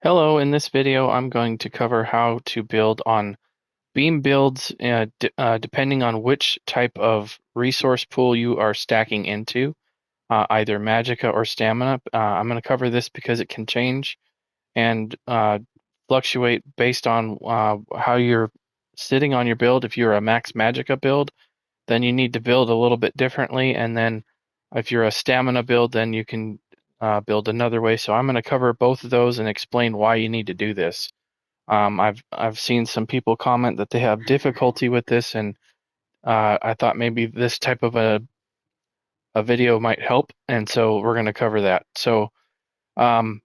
Hello, in this video I'm going to cover how to build on beam builds depending on which type of resource pool you are stacking into, either Magicka or Stamina. I'm going to cover this because it can change and fluctuate based on how you're sitting on your build. If you're a max Magicka build, then you need to build a little bit differently, and then if you're a Stamina build, then you can build another way. So I'm going to cover both of those and explain why you need to do this. I've seen some people comment that they have difficulty with this, and I thought maybe this type of a video might help, and so we're going to cover that. So um,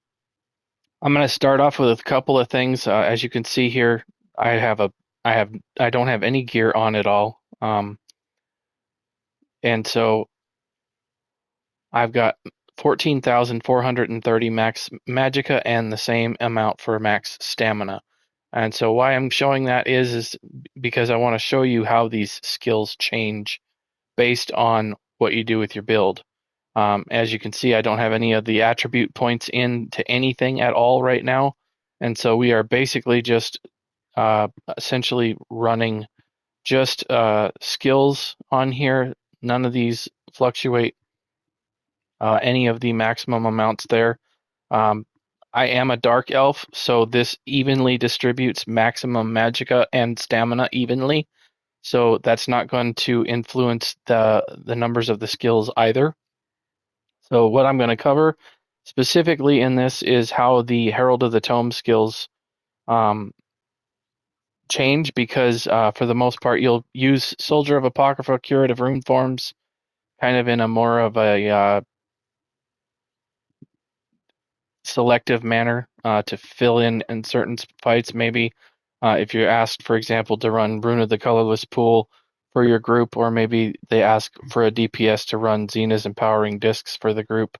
I'm going to start off with a couple of things. As you can see here, I have a I don't have any gear on at all, and so I've got 14,430 max Magicka and the same amount for max Stamina. And so why I'm showing that is because I want to show you how these skills change based on what you do with your build. As you can see, I don't have any of the attribute points into anything at all right now. And so we are basically just essentially running just skills on here. None of these fluctuate any of the maximum amounts there. Um, I am a dark elf, so this evenly distributes maximum magicka and stamina evenly. So that's not going to influence the numbers of the skills either. So what I'm going to cover specifically in this is how the Herald of the Tome skills um, change, because for the most part you'll use Soldier of Apocrypha, Curative Rune forms, kind of in a more of a selective manner to fill in certain fights. Maybe if you're asked, for example, to run Rune of the Colorless Pool for your group, or maybe they ask for a DPS to run Xena's Empowering Discs for the group.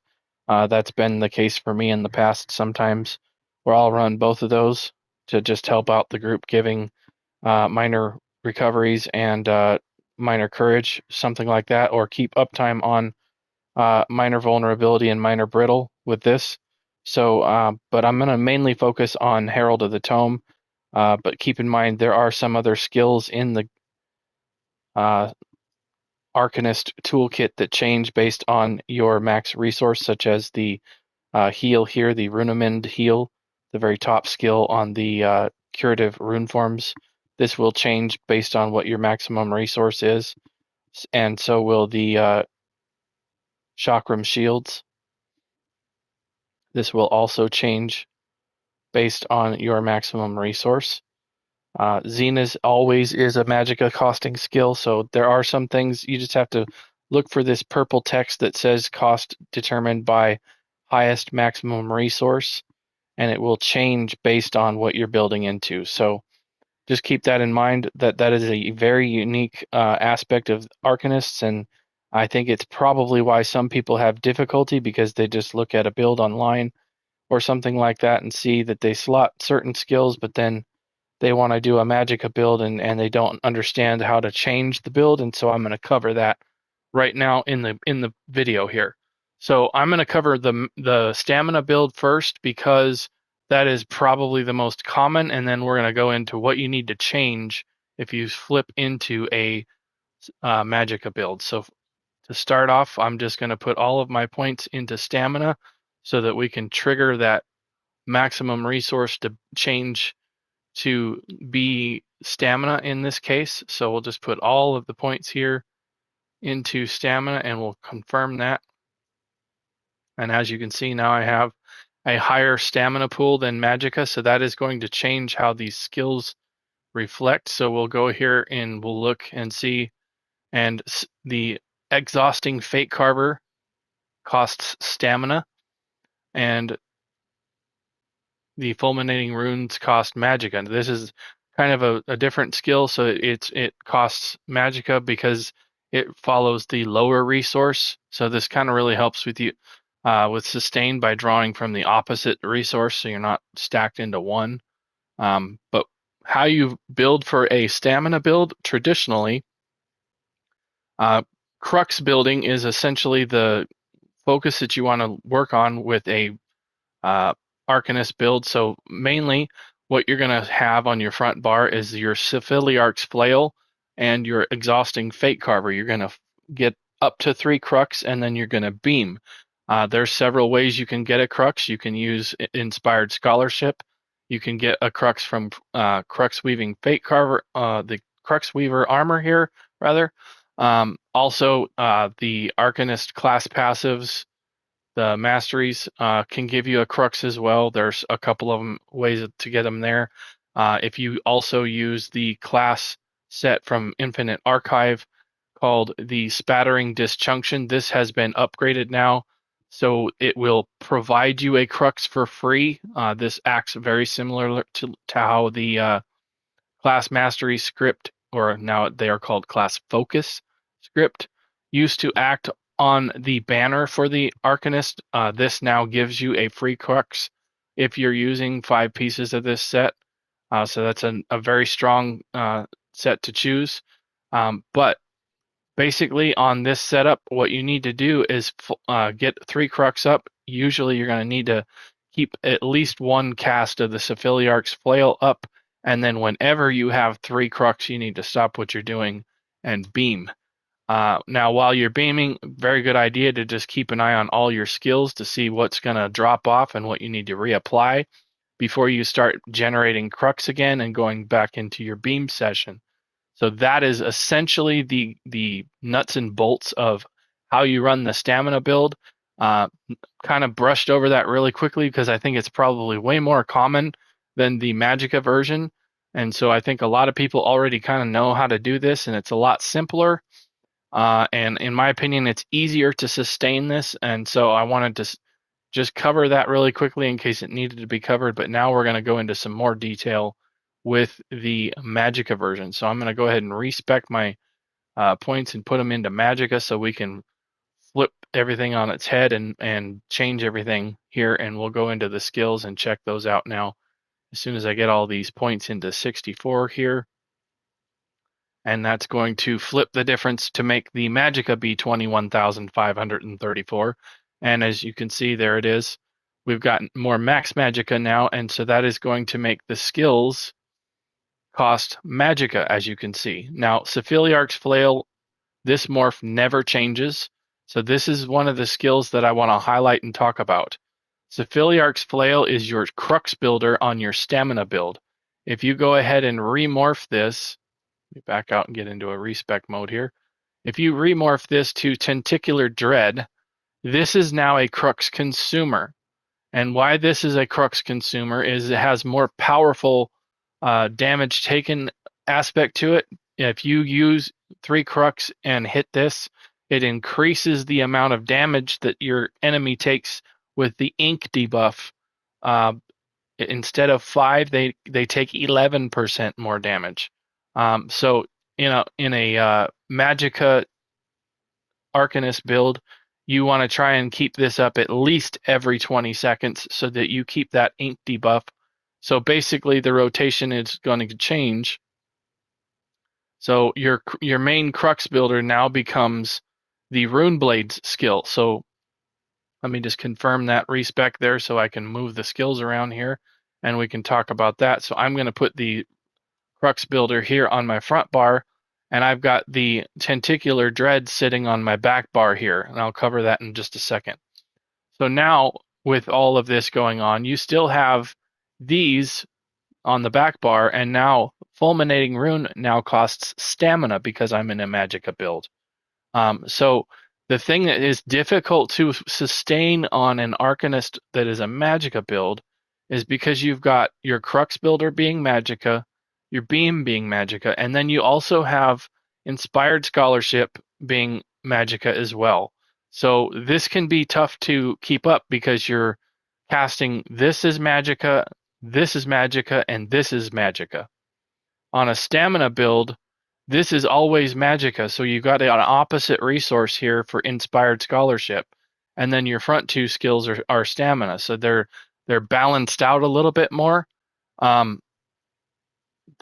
That's been the case for me in the past sometimes, where I'll run both of those to just help out the group, giving minor recoveries and minor courage, something like that, or keep uptime on minor vulnerability and minor brittle with this. So, but I'm going to mainly focus on Herald of the Tome. But keep in mind there are some other skills in the uh, Arcanist toolkit that change based on your max resource, such as the heal here, the Runemend heal, the very top skill on the curative rune forms. This will change based on what your maximum resource is, and so will the chakram shields. This will also change based on your maximum resource. Xena's always is a Magicka costing skill, so there are some things you just have to look for this purple text that says cost determined by highest maximum resource, and it will change based on what you're building into. So just keep that in mind, that is a very unique aspect of Arcanists, and I think it's probably why some people have difficulty, because they just look at a build online or something like that and see that they slot certain skills, but then they want to do a Magicka build and they don't understand how to change the build. And so I'm going to cover that right now in the video here. So I'm going to cover the stamina build first, because that is probably the most common, and then we're going to go into what you need to change if you flip into a Magicka build. So to start off, I'm just going to put all of my points into stamina so that we can trigger that maximum resource to change to be stamina in this case. So we'll just put all of the points here into stamina and we'll confirm that. And as you can see, now I have a higher stamina pool than Magicka, so that is going to change how these skills reflect. So we'll go here and we'll look and see, and the Exhausting Fatecarver costs stamina, and the Fulminating runes cost Magicka. This is kind of a different skill, so it costs Magicka because it follows the lower resource. So this kind of really helps with you with sustain by drawing from the opposite resource, so you're not stacked into one. But how you build for a stamina build traditionally, Crux-building is essentially the focus that you want to work on with a Arcanist build. So mainly what you're going to have on your front bar is your Cephaliarch's Flail and your Exhausting Fatecarver. You're going to get up to 3 Crux, and then you're going to beam. There's several ways you can get a Crux. You can use Inspired Scholarship. You can get a Crux from Cruxweaving Fatecarver, the Cruxweaver armor here, rather. Also, the Arcanist class passives, the masteries, can give you a Crux as well. There's a couple of ways to get them there. If you also use the class set from Infinite Archive called the Spattering Disjunction, this has been upgraded now, so it will provide you a Crux for free. This acts very similar to how the class mastery script, or now they are called class focus script, used to act on the banner for the Arcanist. This now gives you a free Crux if you're using 5 pieces of this set. So that's a very strong set to choose. But basically on this setup, what you need to do is get 3 Crux up. Usually you're going to need to keep at least 1 cast of the Cephaliarch's Flail up, and then whenever you have 3 Crux, you need to stop what you're doing and beam. Now, while you're beaming, very good idea to just keep an eye on all your skills to see what's going to drop off and what you need to reapply before you start generating Crux again and going back into your beam session. So that is essentially the nuts and bolts of how you run the stamina build. Kind of brushed over that really quickly because I think it's probably way more common than the Magicka version. And so I think a lot of people already kind of know how to do this, and it's a lot simpler. And in my opinion, it's easier to sustain this. And so I wanted to just cover that really quickly in case it needed to be covered. But now we're going to go into some more detail with the Magicka version. So I'm going to go ahead and respec my points and put them into Magicka so we can flip everything on its head and change everything here. And we'll go into the skills and check those out now as soon as I get all these points into 64 here. And that's going to flip the difference to make the Magicka be 21,534. And as you can see, there it is. We've got more max Magicka now, and so that is going to make the skills cost Magicka, as you can see. Now, Cephaliarch's Flail, this morph never changes. So this is one of the skills that I want to highlight and talk about. Cephaliarch's Flail is your Crux builder on your stamina build. If you go ahead and remorph this, let me back out and get into a respec mode here. If you remorph this to Tentacular Dread, this is now a Crux consumer. And why this is a Crux consumer is it has more powerful damage taken aspect to it. If you use 3 Crux and hit this, it increases the amount of damage that your enemy takes with the ink debuff. Instead of 5, they take 11% more damage. So in a Magicka Arcanist build, you want to try and keep this up at least every 20 seconds so that you keep that ink debuff. So basically the rotation is going to change. So your main Crux builder now becomes the Runeblades skill. So let me just confirm that respec there so I can move the skills around here and we can talk about that. So I'm going to put the Crux builder here on my front bar, and I've got the Tentacular Dread sitting on my back bar here, and I'll cover that in just a second. So now, with all of this going on, you still have these on the back bar, and now Fulminating Rune now costs stamina because I'm in a Magicka build. So the thing that is difficult to sustain on an Arcanist that is a Magicka build is because you've got your Crux builder being Magicka, your beam being Magicka, and then you also have Inspired Scholarship being Magicka as well. So this can be tough to keep up because you're casting this is Magicka, this is Magicka, and this is Magicka. On a stamina build, this is always Magicka, so you've got an opposite resource here for Inspired Scholarship, and then your front 2 skills are stamina, so they're balanced out a little bit more.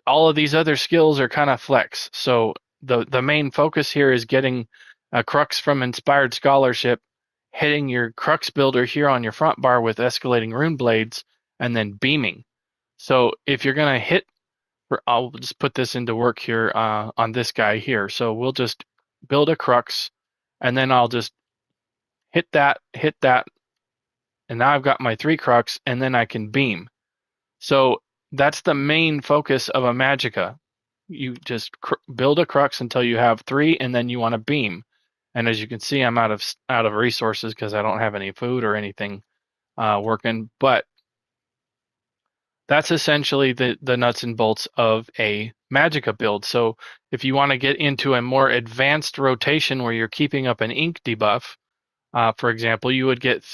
All of these other skills are kind of flex. So the main focus here is getting a Crux from Inspired Scholarship, hitting your Crux builder here on your front bar with Escalating Runeblades, and then beaming. So if you're going to hit, I'll just put this into work here on this guy here. So we'll just build a Crux, and then I'll just hit that, and now I've got my 3 Crux, and then I can beam. So that's the main focus of a Magicka. You just build a Crux until you have 3, and then you want to beam. And as you can see, I'm out of resources because I don't have any food or anything working. But that's essentially the nuts and bolts of a Magicka build. So if you want to get into a more advanced rotation where you're keeping up an ink debuff, for example, you would get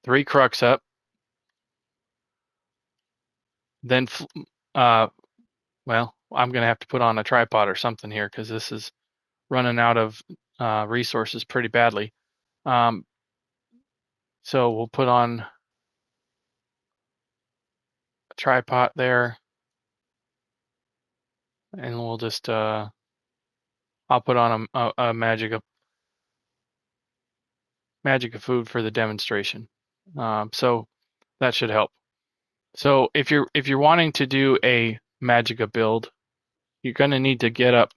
3 Crux up, then well, I'm going to have to put on a tripod or something here because this is running out of resources pretty badly. So we'll put on a tripod there, and we'll just I'll put on a Magicka food for the demonstration. So that should help. So if you're wanting to do a Magicka build, you're going to need to get up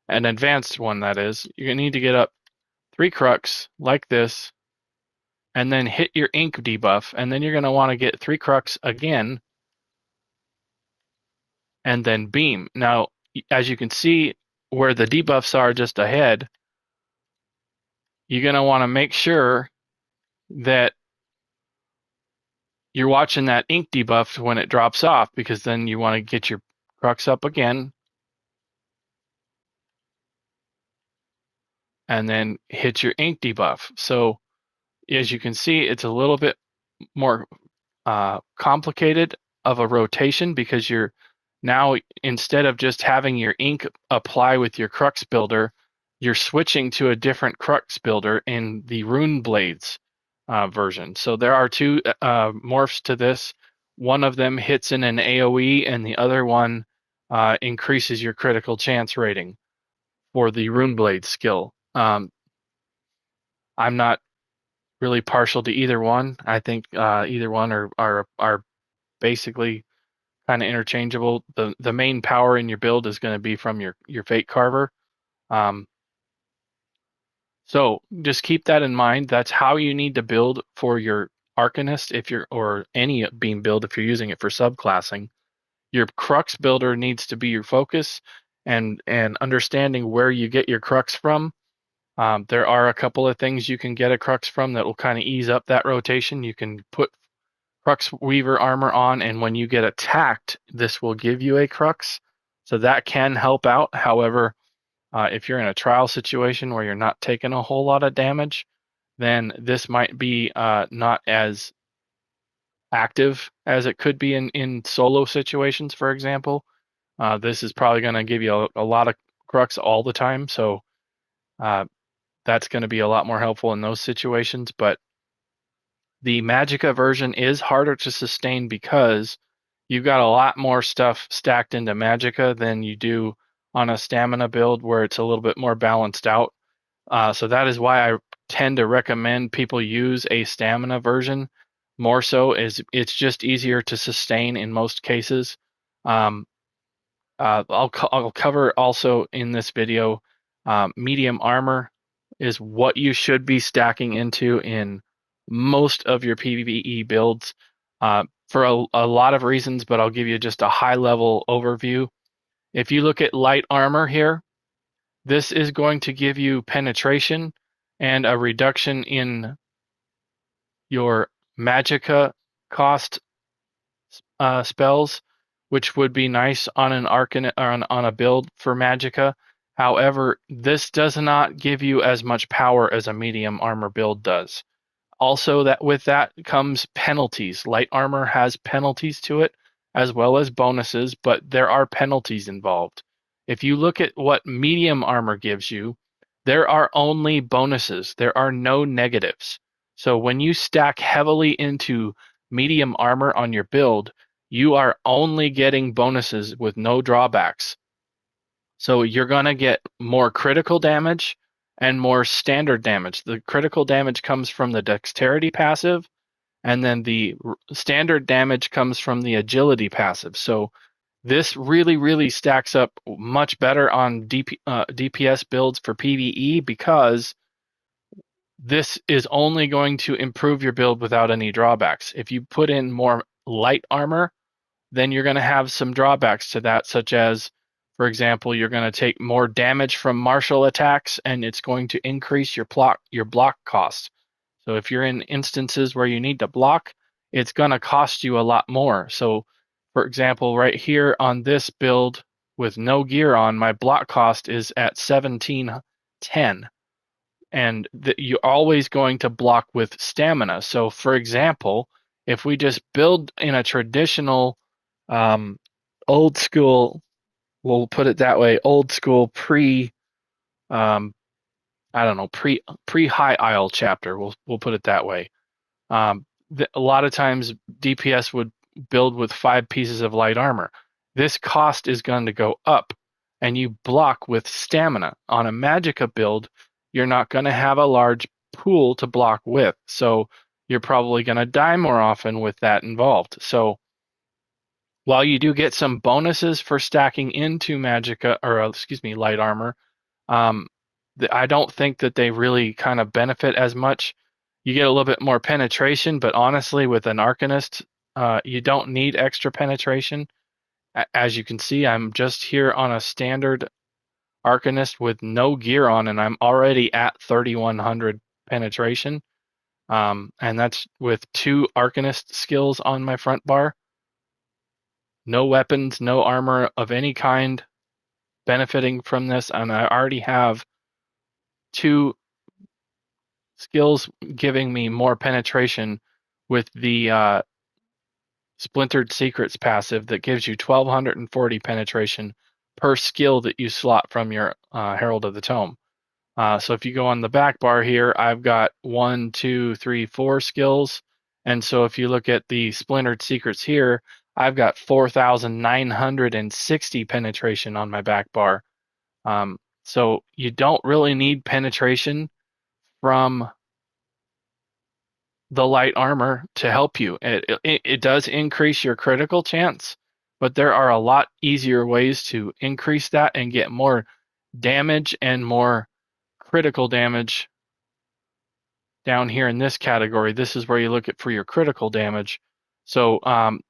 an advanced one. That is, you're going to need to get up 3 Crux like this, and then hit your ink debuff, and then you're going to want to get 3 Crux again, and then beam. Now, as you can see where the debuffs are just ahead, you're going to want to make sure that you're watching that ink debuff when it drops off, because then you want to get your Crux up again, and then hit your ink debuff. So as you can see, it's a little bit more complicated of a rotation, because you're now, instead of just having your ink apply with your Crux builder, you're switching to a different Crux builder in the Runeblades version. So there are 2 morphs to this. One of them hits in an AoE, and the other one increases your critical chance rating for the Runeblade skill. I'm not really partial to either one. I think either one are basically kind of interchangeable. The main power in your build is going to be from your Fatecarver. So just keep that in mind. That's how you need to build for your Arcanist, or any beam build if you're using it for subclassing. Your Crux builder needs to be your focus, and understanding where you get your Crux from. There are a couple of things you can get a Crux from that will kind of ease up that rotation. You can put Cruxweaver armor on, and when you get attacked, this will give you a Crux. So that can help out. However, if you're in a trial situation where you're not taking a whole lot of damage, then this might be not as active as it could be in solo situations, for example. This is probably going to give you a lot of Crux all the time. So that's going to be a lot more helpful in those situations. But the Magicka version is harder to sustain because you've got a lot more stuff stacked into Magicka than you do on a stamina build where it's a little bit more balanced out. So that is why I tend to recommend people use a stamina version more so, is it's just easier to sustain in most cases. I'll cover also in this video, medium armor is what you should be stacking into in most of your PvE builds for a lot of reasons, but I'll give you just a high level overview. If you look at light armor here, this is going to give you penetration and a reduction in your Magicka cost spells, which would be nice on an on a build for Magicka. However, this does not give you as much power as a medium armor build does. Also, that with that comes penalties. Light armor has penalties to it as well as bonuses, but there are penalties involved. If you look at what medium armor gives you, there are only bonuses. There are no negatives. So when you stack heavily into medium armor on your build, you are only getting bonuses with no drawbacks. So you're going to get more critical damage and more standard damage. The critical damage comes from the dexterity passive, and then the standard damage comes from the agility passive. So this really stacks up much better on DPS builds for PvE, because this is only going to improve your build without any drawbacks. If you put in more light armor, then you're going to have some drawbacks to that, such as, for example, you're going to take more damage from martial attacks, and it's going to increase your block cost. So if you're in instances where you need to block, it's going to cost you a lot more. So, for example, right here on this build with no gear on, my block cost is at 1710, and you're always going to block with stamina. So, for example, if we just build in a traditional old school, we'll put it that way, old school um, I don't know, pre High Isle chapter. We'll put it that way. A lot of times DPS would build with 5 pieces of light armor. This cost is going to go up, and you block with stamina. On a Magicka build, you're not going to have a large pool to block with, so you're probably going to die more often with that involved. So while you do get some bonuses for stacking into Magicka, or excuse me, light armor, um, I don't think that they really kind of benefit as much. You get a little bit more penetration, but honestly, with an Arcanist, you don't need extra penetration. As you can see, I'm just here on a standard Arcanist with no gear on, and I'm already at 3100 penetration. And that's with 2 Arcanist skills on my front bar. No weapons, no armor of any kind benefiting from this, and I already have 2 skills giving me more penetration with the Splintered Secrets passive that gives you 1240 penetration per skill that you slot from your Herald of the Tome. So if you go on the back bar here, I've got 1, 2, 3, 4 skills. And so if you look at the Splintered Secrets here, I've got 4,960 penetration on my back bar. So you don't really need penetration from the light armor to help you. It does increase your critical chance, but there are a lot easier ways to increase that and get more damage and more critical damage. Down here in this category, this is where you look at for your critical damage. So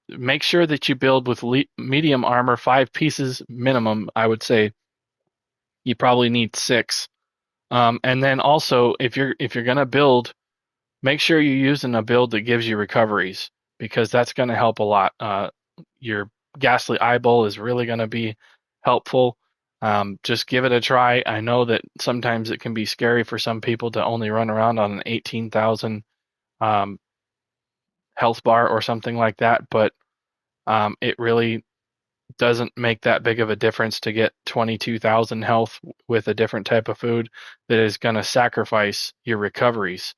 make sure that you build with medium armor, 5 pieces minimum. I would say you probably need 6. And then also, if you're gonna build, make sure you're using a build that gives you recoveries, because that's going to help a lot. Your Ghastly Eyeball is really going to be helpful. Just give it a try. I know that sometimes it can be scary for some people to only run around on an 18,000 health bar or something like that, but it really doesn't make that big of a difference to get 22,000 health with a different type of food that is going to sacrifice your recoveries.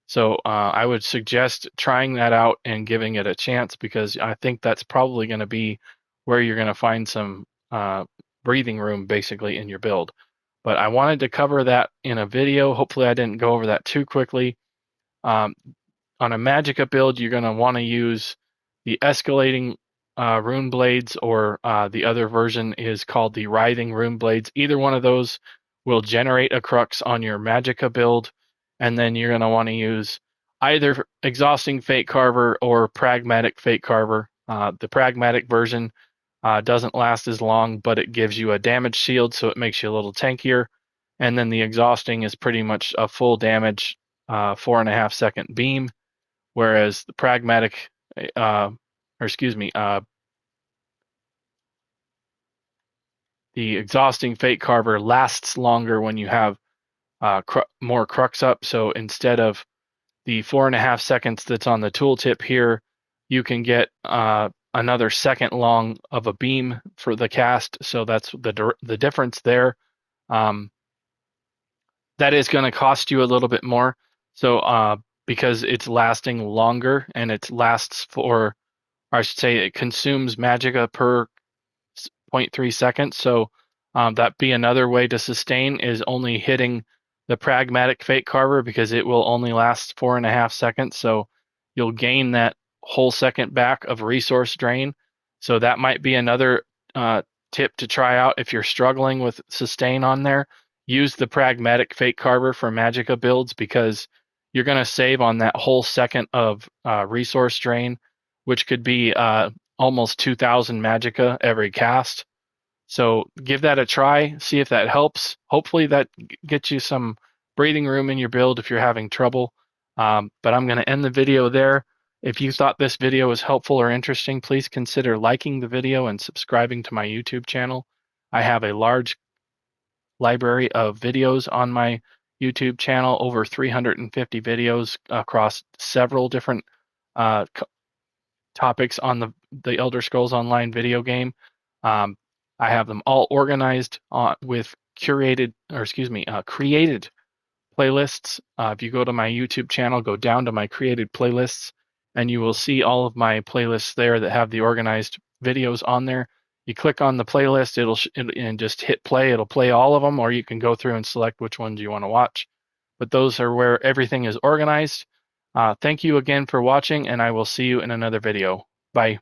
So I would suggest trying that out and giving it a chance, because I think that's probably going to be where you're going to find some breathing room basically in your build. But I wanted to cover that in a video. Hopefully I didn't go over that too quickly. On a Magicka build, you're going to want to use the Escalating Runeblades, or the other version is called the Writhing Runeblades. Either one of those will generate a Crux on your Magicka build, and then you're going to want to use either Exhausting Fatecarver or Pragmatic Fatecarver. The Pragmatic version doesn't last as long, but it gives you a damage shield, so it makes you a little tankier. And then the Exhausting is pretty much a full damage 4.5 second beam, whereas the Pragmatic, or excuse me, the Exhausting Fatecarver lasts longer when you have more Crux up. So instead of the 4.5 seconds that's on the tooltip here, you can get another second long of a beam for the cast. So that's the difference there. That is going to cost you a little bit more. So because it's lasting longer, and it lasts for, or I should say, it consumes Magicka per 0.3 seconds. So that be another way to sustain, is only hitting the Pragmatic Fatecarver, because it will only last 4.5 seconds. So you'll gain that whole second back of resource drain. So that might be another tip to try out if you're struggling with sustain on there. Use the Pragmatic Fatecarver for Magicka builds, because you're going to save on that whole second of resource drain, which could be almost 2,000 Magicka every cast. So give that a try, see if that helps. Hopefully that gets you some breathing room in your build if you're having trouble. But I'm going to end the video there. If you thought this video was helpful or interesting, please consider liking the video and subscribing to my YouTube channel. I have a large library of videos on my YouTube channel, over 350 videos across several different topics on the Elder Scrolls Online video game. I have them all organized with created playlists. If you go to my YouTube channel, go down to my created playlists, and you will see all of my playlists there that have the organized videos on there. You click on the playlist, and just hit play. It'll play all of them, or you can go through and select which ones you want to watch. But those are where everything is organized. Thank you again for watching, and I will see you in another video. Bye.